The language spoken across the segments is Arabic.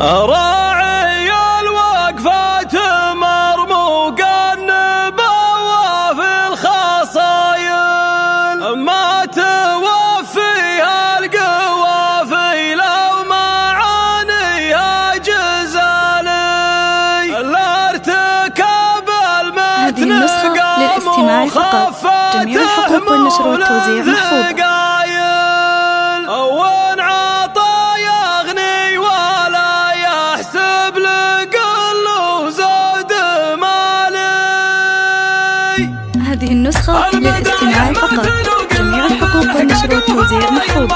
راعي الوقفات مرموقا النبوة في الخصايل ما توفيها القوافي لو معانيها جزالي الارتكاب المتن للاستماع فقط. جميع الحقوق والنشر والتوزيع محفوظة. هذه النسخة للاستماع فقط. جميع الحقوق والنشر والتوزيع محفوظة.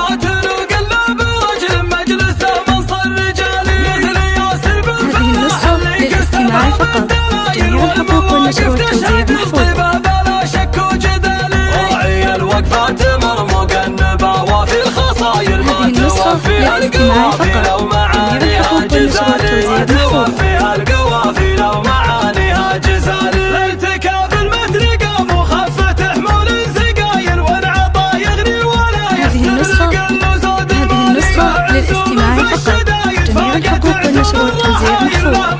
هذه النسخة للاستماع فقط. جميع الحقوق والنشر والتوزيع محفوظة. هذه النسخة للاستماع فقط. جميع الحقوق والنشر والتوزيع محفوظة.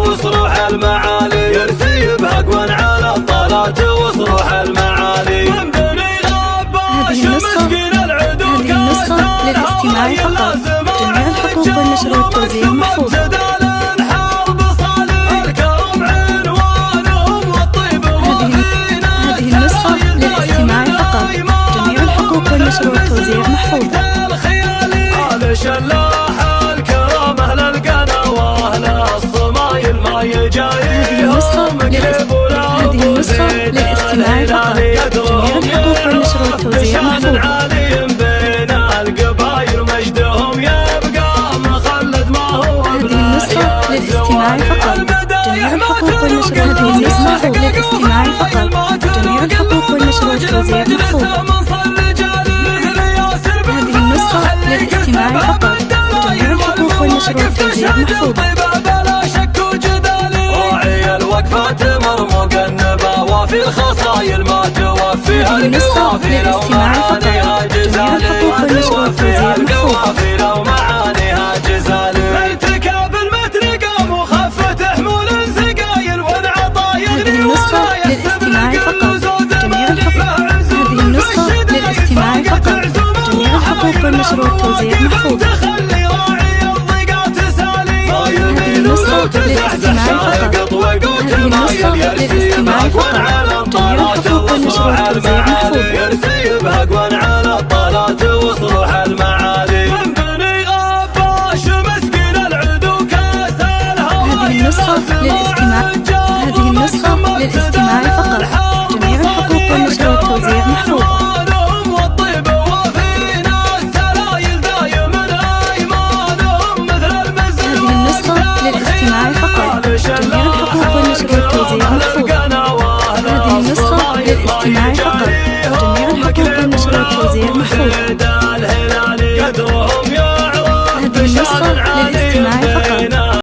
وصروح المعالي يرثي بهقون على الطالات وصروح المعالي من بني غباش مسكين العدو النسخة للاستماع فقط. جميع الحقوق والنشر والتوزيع محفوظة. هذه النسخة للاستماع فقط. جميع الحقوق والنشر والتوزيع محفوظة. هذه النسخة للاستماع فقط. جميع الحقوق والنشر والتوزيع محفوظة. هذه النسخة للاستماع فقط. جميع الحقوق والنشر والتوزيع محفوظة. جميع الحقوق والنشر والتوزيع محفوظة. هذه النسخة للاستماع فقط. جميع الحقوق والنشر والتوزيع محفوظة. في الخصايل ما توفيها القوافي لو معانيها جزالي لو معانيها جزالي ارتكاب المتن قام وخفت حمول سقايل وانعطى يغني ولا للاستماع فقط. جميع الحقوق. هذه النسخة للاستماع فقط. جميع الحقوق والنشر والتوزيع محفوظة. هذه النسخة للاستماع فقط. هذه النسخة للاستماع فقط. جميع الحقوق والنشر والتوزيع محفوظة. يرثي بهقون على الطالات وصروح المعالي من بني غباش مسكين العدو كاس الهوى. هذه النسخة للاستماع فقط. جميع الحقوق والنشر والتوزيع محفوظة.